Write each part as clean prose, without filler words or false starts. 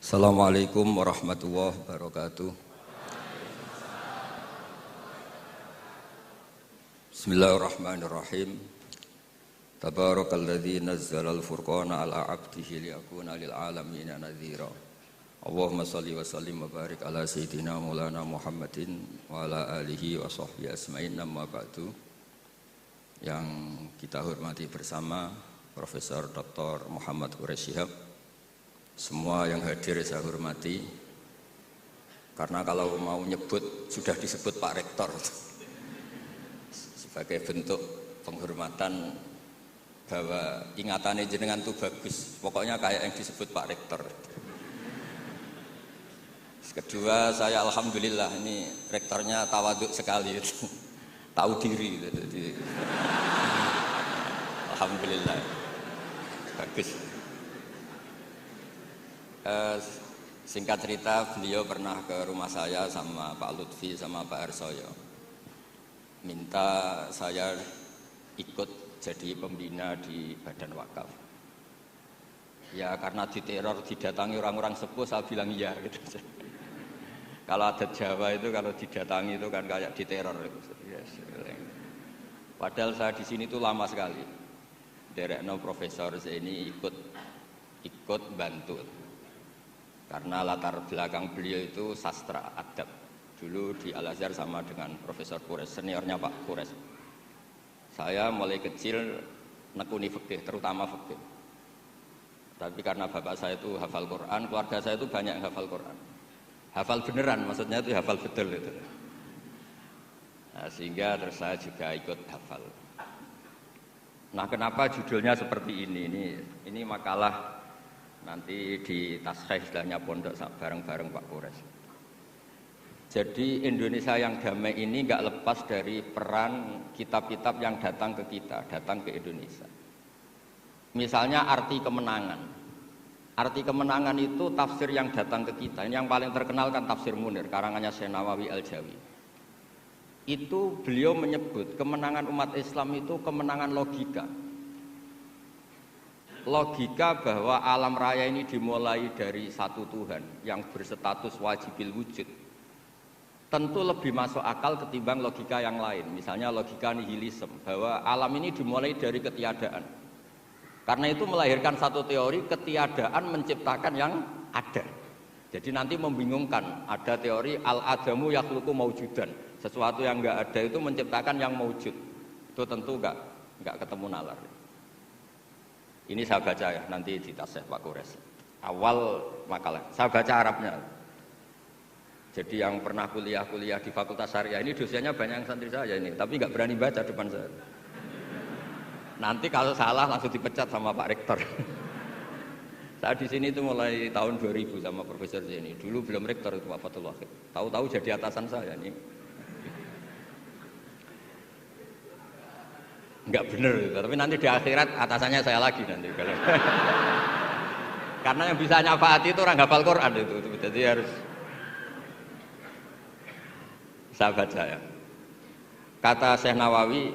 Assalamualaikum warahmatullahi wabarakatuh. Bismillahirrahmanirrahim. Tabarakalladzi nazzalal furqana ala 'abdihi liyakuna lil 'alamin nadhira. Allahumma shalli wa sallim wa barik ala sayyidina Maulana Muhammadin wa ala alihi wa sahbihi asma'in, amma ba'du. Yang kita hormati bersama Profesor Dr. Muhammad Quraish Shihab, semua yang hadir saya hormati, karena kalau mau nyebut sudah disebut Pak Rektor sebagai bentuk penghormatan bahwa ingatannya jenengan itu bagus, pokoknya kayak yang disebut Pak Rektor. Kedua, saya alhamdulillah ini rektornya tawaduk sekali, tahu diri, alhamdulillah bagus. Singkat cerita, beliau pernah ke rumah saya sama Pak Lutfi sama Pak Arsoyo, minta saya ikut jadi pembina di Badan Wakaf. Ya karena diteror, didatangi orang-orang sepuh, saya bilang iya gitu. Kalau adat Jawa itu kalau didatangi itu kan kayak diteror gitu. Yes. Padahal saya di sini tuh lama sekali. Derekno Profesor ini ikut bantu. Karena latar belakang beliau itu sastra adab. Dulu di Al-Azhar sama dengan Profesor Quraish, seniornya Pak Quraish. Saya mulai kecil nekuni fikih, terutama fikih. Tapi karena bapak saya itu hafal Quran, keluarga saya itu banyak yang hafal Quran. Hafal beneran, maksudnya itu hafal betul itu. Nah, sehingga terus saya juga ikut hafal. Nah, kenapa judulnya seperti ini? Ini makalah nanti di tasrih istilahnya pondok bareng-bareng Pak Quraish. Jadi Indonesia yang damai ini nggak lepas dari peran kitab-kitab yang datang ke kita, datang ke Indonesia. Misalnya arti kemenangan. Arti kemenangan itu tafsir yang datang ke kita. Ini yang paling terkenal kan tafsir Munir, karangannya Syekh Nawawi Al-Jawi. Itu beliau menyebut kemenangan umat Islam itu kemenangan logika. Logika bahwa alam raya ini dimulai dari satu Tuhan yang berstatus wajibil wujud tentu lebih masuk akal ketimbang logika yang lain. Misalnya logika nihilisme, bahwa alam ini dimulai dari ketiadaan. Karena itu melahirkan satu teori ketiadaan menciptakan yang ada. Jadi nanti membingungkan, ada teori al-adamu yakhluqu maujudan, sesuatu yang enggak ada itu menciptakan yang maujud. Itu tentu enggak ketemu nalar. Ini saya baca ya, nanti di tasih Pak Quraish. Awal makalah, saya baca Arabnya. Jadi yang pernah kuliah di Fakultas Syariah ini dosennya banyak yang santri saya ini, tapi nggak berani baca depan saya. Nanti kalau salah langsung dipecat sama Pak Rektor. Saya di sini itu mulai tahun 2000 sama Profesor Zeni. Dulu belum Rektor itu Pak Fathul Wahid. Tahu-tahu jadi atasan saya ini. Enggak bener, tapi nanti di akhirat atasannya saya lagi nanti kalau. Karena yang bisa nyafaati itu orang hafal Quran itu, jadi harus saya baca ya. Kata Syekh Nawawi,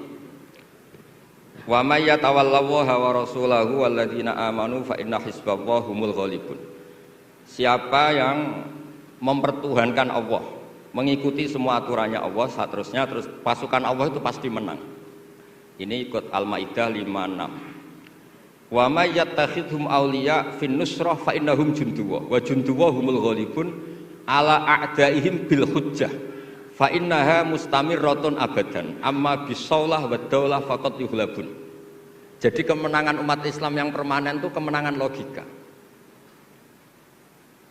wa may yatawallallaha wa rasulahu walladzina amanu fa inna hizballahi humul ghalibun. Siapa yang mempertuhankan Allah, mengikuti semua aturannya Allah, seterusnya terus pasukan Allah itu pasti menang. Ini ikut Al-Maidah 56. Wa may yattakhidhum awliya fin nusrah fa innahum junduwa wa junduwa humul ghalibun ala a'daihim bil hujjah fa innaha mustamirratun abadan amma bisaulah wa daulah faqad yuhlabun. Jadi kemenangan umat Islam yang permanen itu kemenangan logika.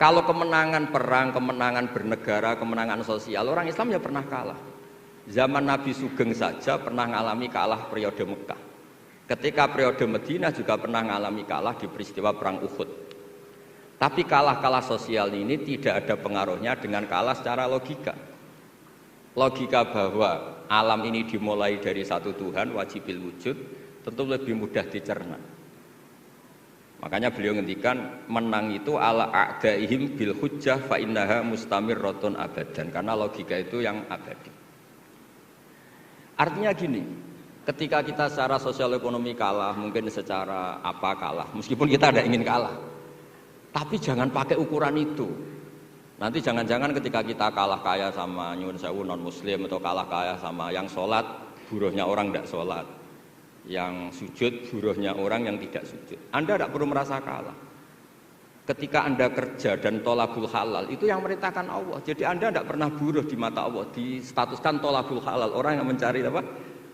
Kalau kemenangan perang, kemenangan bernegara, kemenangan sosial, orang Islam ya pernah kalah. Zaman Nabi Sugeng saja pernah mengalami kalah periode Mekah. Ketika periode Madinah juga pernah mengalami kalah di peristiwa perang Uhud. Tapi kalah sosial ini tidak ada pengaruhnya dengan kalah secara logika. Logika bahwa alam ini dimulai dari satu Tuhan wajibil wujud tentu lebih mudah dicerna. Makanya beliau ngendikan menang itu ala a'daihim bil hujjah fa innaha mustamirratun abadan, karena logika itu yang abadi. Artinya gini, ketika kita secara sosial ekonomi kalah, mungkin secara apa kalah, meskipun kita tidak ingin kalah, Tapi jangan pakai ukuran itu. Nanti jangan-jangan ketika kita kalah kaya sama nyuwun sewu non muslim atau kalah kaya sama yang sholat, buruhnya orang tidak sholat, yang sujud, buruhnya orang yang tidak sujud. Anda tidak perlu merasa kalah. Ketika Anda kerja dan tolabul halal, itu yang merintahkan Allah. Jadi Anda tidak pernah buruh di mata Allah, distatuskan tolabul halal, orang yang mencari apa?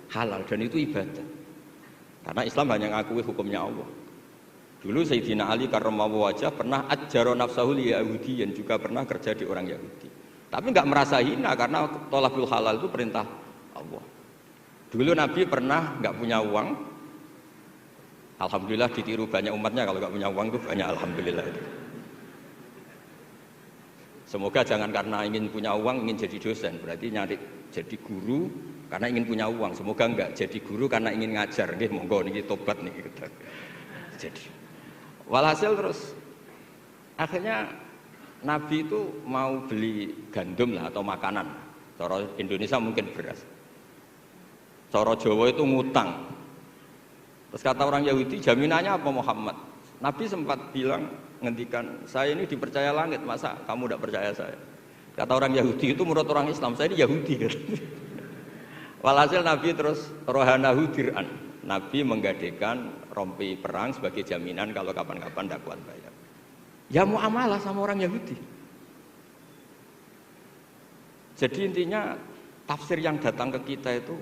Halal, dan itu ibadah. Karena Islam hanya mengakui hukumnya Allah. Dulu Sayyidina Ali karramallahu wajhah pernah ajjaro nafsahu li Yahudiyin, juga pernah kerja di orang Yahudi. Tapi enggak merasa hina karena thalabul halal itu perintah Allah. Dulu Nabi pernah enggak punya uang. Alhamdulillah ditiru banyak umatnya, kalau enggak punya uang itu banyak alhamdulillah itu. Semoga jangan karena ingin punya uang ingin jadi dosen, berarti nyari jadi guru karena ingin punya uang. Semoga enggak jadi guru karena ingin ngajar. Nggih monggo niki tobat niki gitu. Jadi walhasil terus akhirnya Nabi itu mau beli gandum lah atau makanan. Cara Indonesia mungkin beras. Cara Jawa itu ngutang. Terus kata orang Yahudi, jaminannya apa Muhammad? Nabi sempat bilang, ngendikan, saya ini dipercaya langit, masa kamu tidak percaya saya? Kata orang Yahudi itu menurut orang Islam, saya ini Yahudi. Walhasil Nabi terus rohanahu dir'an. Nabi menggadekan rompi perang sebagai jaminan kalau kapan-kapan tidak kuat bayar. Ya muamalah sama orang Yahudi. Jadi intinya tafsir yang datang ke kita itu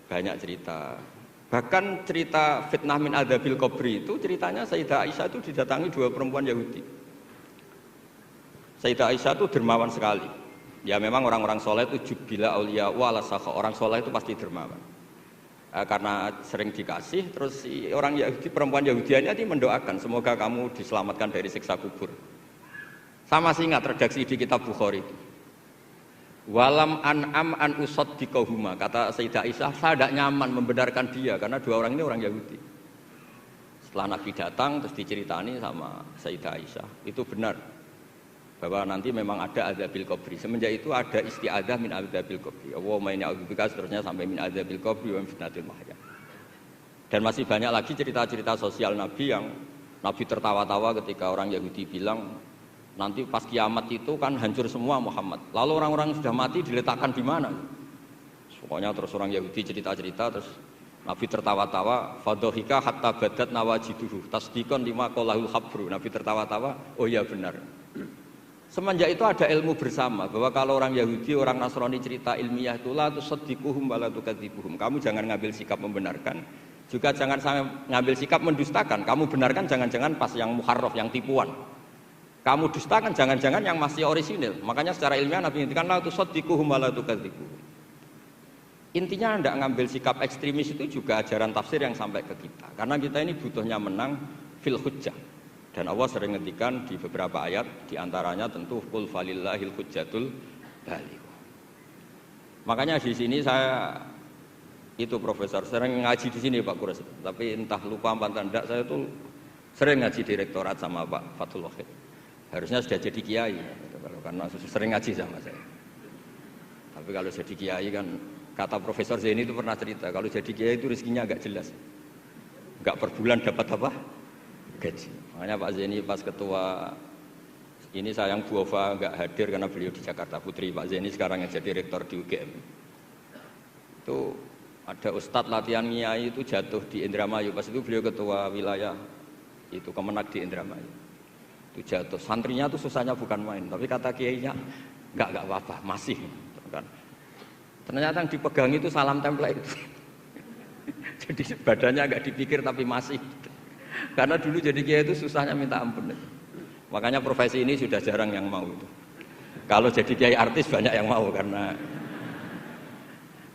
banyak cerita. Bahkan cerita fitnah min adzabil qabri itu ceritanya Sayyidah Aisyah itu didatangi dua perempuan Yahudi. Sayyidah Aisyah itu dermawan sekali. Ya memang orang-orang soleh itu jubila auliya wala sakha. Orang soleh itu pasti dermawan. Karena sering dikasih, terus si orang Yahudi, perempuan Yahudianya ini mendoakan semoga kamu diselamatkan dari siksa kubur. Sama sih ingat redaksi di kitab Bukhari. Walam an'am an usaddiqahuma, kata Sayyidah Aisyah, saya tidak nyaman membenarkan dia karena dua orang ini orang Yahudi. Setelah Nabi datang terus diceritani sama Sayyidah Aisyah, itu benar bahwa nanti memang ada adzabil qabri. Semenjak itu ada isti'adzah min adzabil qabri. Allahumma inni a'udzubika seterusnya sampai min adzabil qabri wa min fitnatil mahya. Dan masih banyak lagi cerita-cerita sosial Nabi yang Nabi tertawa-tawa ketika orang Yahudi bilang nanti pas kiamat itu kan hancur semua Muhammad. Lalu orang-orang sudah mati diletakkan di mana? Pokoknya terus orang Yahudi cerita-cerita terus Nabi tertawa-tawa, fadhahika hatta badat nawajiduhu tasdiqan lima qalahul habru. Nabi tertawa-tawa, oh iya benar. Semenjak itu ada ilmu bersama bahwa kalau orang Yahudi, orang Nasrani cerita ilmiah itu la tusaddiquhum wa la tukadzibuhum. Kamu jangan ngambil sikap membenarkan, juga jangan sampai ngambil sikap mendustakan. Kamu benarkan jangan-jangan pas yang muharraf, yang tipuan. Kamu dustakan jangan-jangan yang masih orisinil. Makanya secara ilmiah Nabi ngintikan la tusaddiquhum wa la tukadzibuhum. Intinya tidak ngambil sikap ekstremis itu juga ajaran tafsir yang sampai ke kita. Karena kita ini butuhnya menang fil hujjah. Dan Allah sering ngendikan di beberapa ayat, diantaranya tentu qul falillahil hujjatul baligh. Makanya di sini saya itu profesor sering ngaji di sini Pak Kures, tapi entah lupa apa tidak, saya tuh sering ngaji direktorat sama Pak Fathul Wahid. Harusnya sudah jadi kiai, karena sering ngaji sama saya. Tapi kalau jadi kiai kan kata Profesor Zaini itu pernah cerita, kalau jadi kiai itu rezekinya agak jelas, nggak per bulan dapat apa gaji. Makanya Pak Zaini pas ketua ini sayang Bu Ova nggak hadir karena beliau di Jakarta. Putri Pak Zaini sekarang yang jadi rektor di UGM. Itu ada ustadz latihan kiai itu jatuh di Indramayu. Pas itu beliau ketua wilayah itu Kemenak di Indramayu. Itu jatuh. Santrinya tuh susahnya bukan main. Tapi kata kiainya nggak apa-apa, masih. Kan. Ternyata yang dipegang itu salam tempel itu. Jadi badannya agak dipikir tapi masih. Karena dulu jadi kiai itu susahnya minta ampun. Makanya profesi ini sudah jarang yang mau itu. Kalau jadi kiai artis banyak yang mau karena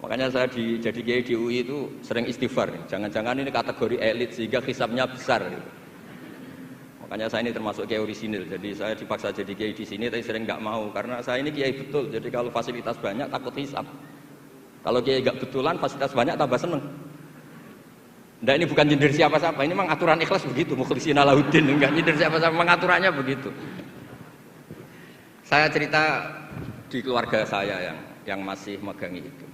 makanya saya jadi kiai di UI itu sering istighfar. Jangan-jangan ini kategori elit sehingga hisabnya besar. Gitu. Makanya saya ini termasuk kiai orisinil. Jadi saya dipaksa jadi kiai di sini tapi sering nggak mau karena saya ini kiai betul. Jadi kalau fasilitas banyak takut hisab. Kalau kiai nggak betulan fasilitas banyak tambah seneng. Nah ini bukan nyindir siapa-siapa, ini memang aturan ikhlas begitu, mukhlisina lahuddin, enggak nyindir siapa-siapa, mengaturannya begitu. Saya cerita di keluarga saya yang masih megangi itu.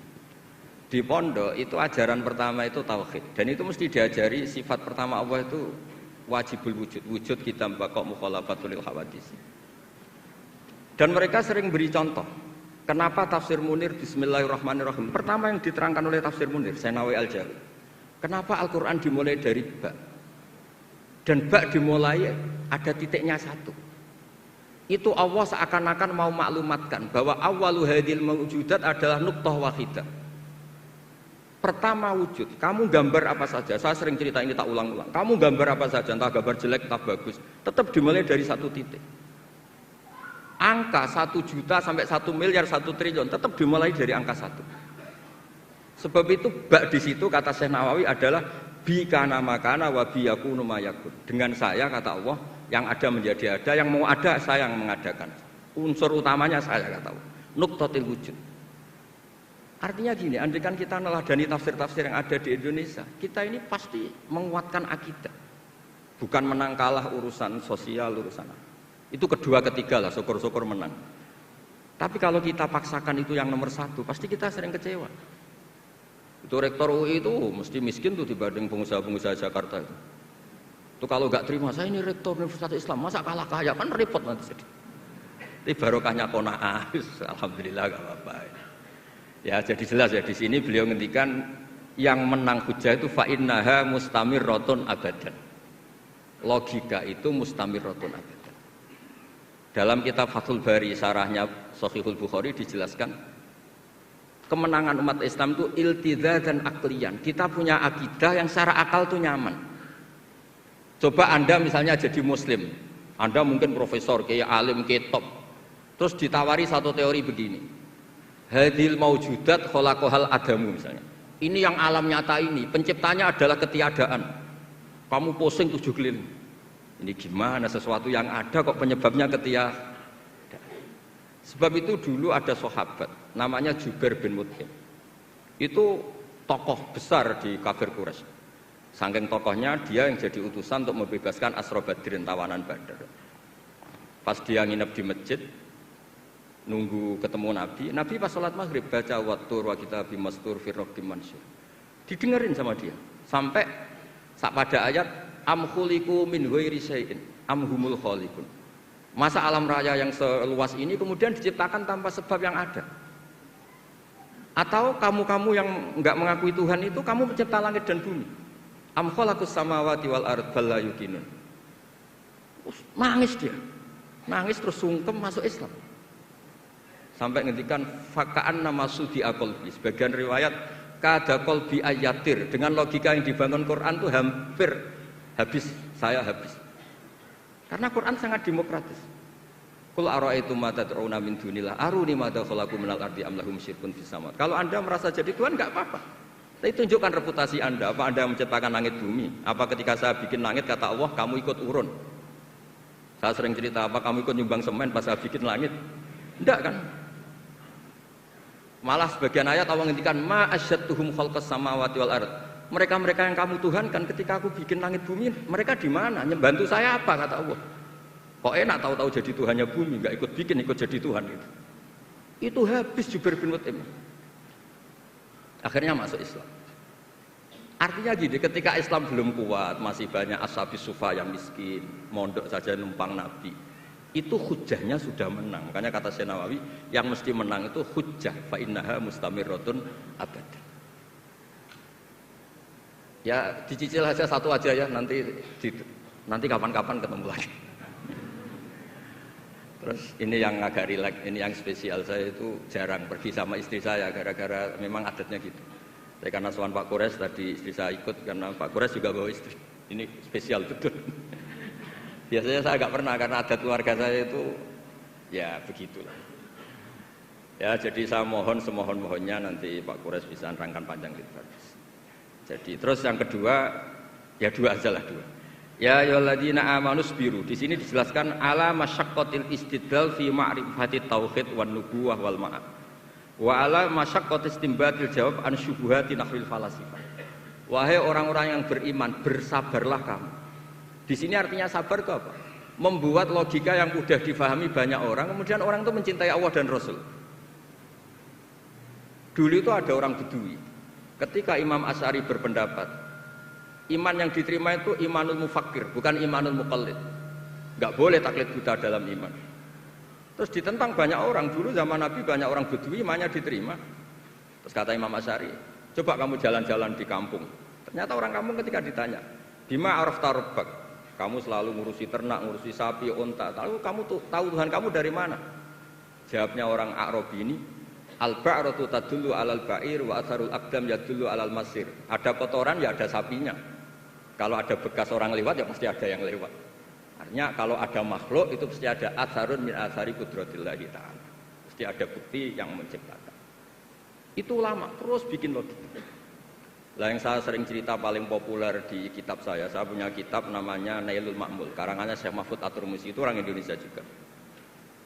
Di pondok itu ajaran pertama itu tauhid, dan itu mesti diajari sifat pertama Allah itu wajibul wujud. Wujud kita mbakok mukhalafatul hawadis. Dan mereka sering beri contoh. Kenapa tafsir Munir bismillahirrahmanirrahim? Pertama yang diterangkan oleh tafsir Munir, Senawi Al-Jawi. Kenapa Al-Quran dimulai dari ba? Dan ba dimulai ada titiknya satu. Itu Allah seakan-akan mau maklumatkan bahwa awalu hadil mawujudat adalah nuqtah wahidah. Pertama wujud, kamu gambar apa saja, saya sering cerita ini tak ulang-ulang. Kamu gambar apa saja, entah gambar jelek, entah bagus, tetap dimulai dari satu titik. Angka 1 juta sampai 1 miliar 1 triliun tetap dimulai dari angka 1. Sebab itu bak di situ kata Syekh Nawawi adalah bi kana makana wa bi yakunu mayakun. Dengan saya kata Allah yang ada menjadi ada, yang mau ada saya yang mengadakan. Unsur utamanya saya kata Allah. Nuqtatil wujud. Artinya gini, andaikan kita neladani tafsir-tafsir yang ada di Indonesia, kita ini pasti menguatkan akidah. Bukan menang kalah urusan sosial, urusan apa. Itu kedua ketiga lah, syukur-syukur menang. Tapi kalau kita paksakan itu yang nomor satu, pasti kita sering kecewa. Itu rektor UI itu mesti miskin tuh dibanding pengusaha-pengusaha Jakarta itu. Itu kalau nggak terima, saya ini rektor Universitas Islam, masa kalah kaya, kan repot nanti jadi. Ini barokahnya qanaah, alhamdulillah gak apa-apa. Ya jadi jelas ya di sini beliau ngendikan yang menang hujah itu fa innaha mustamirratun abadan. Logika itu mustamirratun abadan. Dalam kitab Fathul Bari, sarahnya Shahihul Bukhari dijelaskan kemenangan umat Islam itu iltidza dan aklian. Kita punya akidah yang secara akal itu nyaman. Coba Anda misalnya jadi muslim, Anda mungkin profesor, kayak alim, kayak top. Terus ditawari satu teori begini. Hadil maujudat khalaqahal adamu misalnya. Ini yang alam nyata ini, penciptanya adalah ketiadaan. Kamu pusing 7 keliling. Ini gimana sesuatu yang ada kok penyebabnya ketiadaan. Sebab itu dulu ada sahabat namanya Jubair bin Mut'im. Itu tokoh besar di kafir Quraisy. Saking tokohnya dia yang jadi utusan untuk membebaskan Asra Badrin, tawanan Badar. Pas dia nginep di masjid nunggu ketemu Nabi, Nabi pas sholat maghrib baca wattur wa kitabi mastur fi raqqim mansur. Didengerin sama dia sampai pada ayat am khuliqu min ghairi syai'in am humul khaliqun. Masa alam raya yang seluas ini kemudian diciptakan tanpa sebab yang ada? Atau kamu-kamu yang enggak mengakui Tuhan itu kamu pencipta langit dan bumi? Am khalaqus samawati wal ard bal la yuqinun. Nangis dia. Nangis terus sungkem masuk Islam. Sampai ngendikan fakaan nama sudi qalbi. Sebagian riwayat kada qalbi ayatir. Dengan logika yang dibangun Quran itu hampir habis, saya habis. Karena Quran sangat demokratis. Qul ara'aytum ma tad'una min dunillah aruni ma khalaqu minal ardi am lahum syirkun fis samawat. Kalau Anda merasa jadi Tuhan enggak apa-apa. Tapi tunjukkan reputasi Anda. Apa Anda menciptakan langit bumi? Apa ketika saya bikin langit kata Allah kamu ikut urun? Saya sering cerita apa kamu ikut nyumbang semen pas saya bikin langit? Enggak kan? Malah sebagian ayat Allah ngendikan ma asyadtuhum khalqas samawati wal ard. Mereka-mereka yang kamu tuhankan ketika aku bikin langit bumi, mereka di mana? Membantu saya apa kata Allah? Kok enak tahu-tahu jadi Tuhannya bumi, enggak ikut bikin, ikut jadi Tuhan gitu. Itu habis Jubair bin Mut'im. Akhirnya masuk Islam. Artinya gini, ketika Islam belum kuat, masih banyak ashabis sufa yang miskin, mondok saja numpang Nabi. Itu hujahnya sudah menang. Makanya kata Syekh Nawawi, yang mesti menang itu hujah fa innaha mustamirratun abadan. Ya dicicil aja satu aja ya, nanti kapan-kapan ketemu lagi. Terus ini yang agak rileks, ini yang spesial. Saya itu jarang pergi sama istri saya gara-gara memang adatnya gitu. Saya karena sowan Pak Kures tadi istri saya ikut karena Pak Kures juga bawa istri. Ini spesial betul. Biasanya saya agak pernah karena adat keluarga saya itu ya begitulah. Ya jadi saya mohon semohon-mohonnya nanti Pak Kures bisa nerangkan panjang lebar. Jadi terus yang kedua ya dua aja lah dua. Ya ayyuhalladzina amanu sabiru. Di sini dijelaskan ala masyaqqatil istidlal fi ma'rifati tauhid wan nubuwah wal ma'ad. Wa ala masyaqqatis istinbatil jawab an syubuhati nahwil falasifah. Wahai orang-orang yang beriman, bersabarlah kamu. Di sini artinya sabar itu apa? Membuat logika yang mudah difahami banyak orang, kemudian orang itu mencintai Allah dan Rasul. Dulu itu ada orang Bedui. Ketika Imam Asy'ari berpendapat Iman yang diterima itu imanul mufakkir, bukan imanul muqallid. Enggak boleh taklid buta dalam iman. Terus ditentang banyak orang. Dulu zaman Nabi banyak orang Bedui imannya diterima. Terus kata Imam Asy'ari, coba kamu jalan-jalan di kampung. Ternyata orang kampung ketika ditanya, bima arafta rabbak, kamu selalu ngurusi ternak, ngurusi sapi, unta. Lalu kamu tahu Tuhan kamu dari mana? Jawabnya orang Arabi ini, al-ba'ratu tadullu 'alal ba'ir wa atharul aqdam yadullu 'alal masir. Ada kotoran ya ada sapinya. Kalau ada bekas orang lewat ya pasti ada yang lewat. Artinya kalau ada makhluk itu pasti ada atharun min athari qudratillahi ta'ala. Pasti ada bukti yang menciptakan. Itu ulama terus bikin logika. Lah yang saya sering cerita paling populer di kitab saya punya kitab namanya Nailul Ma'mul, karangannya Syekh Mahfud At-Turmusi, itu orang Indonesia juga.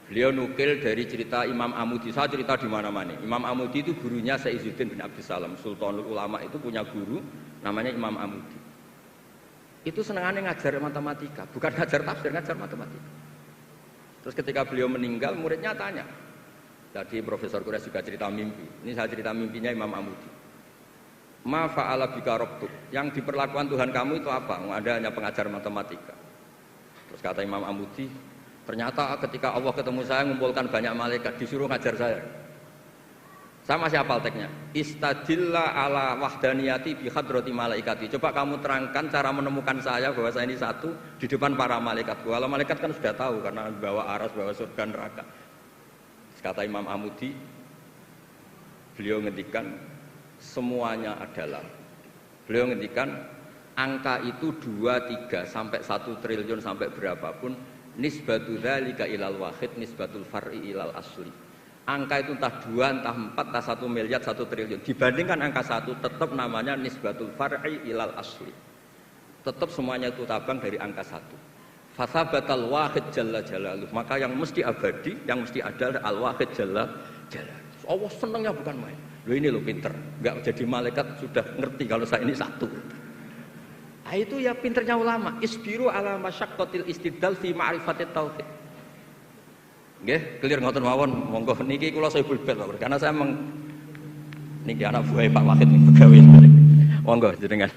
Beliau nukil dari cerita Imam Amudi, saya cerita di mana-mana. Imam Amudi itu gurunya Syekh Izzuddin bin Abdussalam, Sultanul Ulama itu punya guru namanya Imam Amudi. Itu senangannya ngajar matematika, bukan ngajar tafsir, ngajar matematika. Terus ketika beliau meninggal, muridnya tanya. Tadi Profesor Quraisy juga cerita mimpi. Ini saya cerita mimpinya Imam Amudi. Ma fa'ala bika rabbuk, yang diperlakukan Tuhan kamu itu apa? Anda hanya pengajar matematika. Terus kata Imam Amudi, ternyata ketika Allah ketemu saya mengumpulkan banyak malaikat, disuruh ngajar saya. Saya masih hafal teksnya. Istadilla ala wahdaniyati bi hadrati malaikati. Coba kamu terangkan cara menemukan saya bahwa saya ini satu di depan para malaikat. Kalau malaikat kan sudah tahu karena bawa aras, bawa surga neraka. Kata Imam Amudi, beliau ngendikan semuanya adalah. Beliau ngendikan angka itu 2, 3 sampai 1 triliun sampai berapapun, nisbatu dzalika ilal wahid nisbatul far'i ilal asli. Angka itu entah 2, entah 4, entah 1 miliar, 1 triliun. Dibandingkan angka 1 tetap namanya nisbatul far'i ilal asli. Tetap semuanya itu tabang dari angka 1. Fasabatal wahid jalla jalaluh. Maka yang mesti abadi, yang mesti ada al-wahid jalla jalaluh. Allah senangnya bukan main. Loh ini loh pinter. Enggak jadi malaikat sudah ngerti kalau saya ini satu. Nah, itu ya pinternya ulama. Isbiru ala masyaqqatil istidlal fi ma'rifatit tauhid. Nggih, clear ngoten mawon. Monggo niki kula saya bulbet Pak, karena saya niki anak buah Pak Wahid pegawai. Monggo jenengan.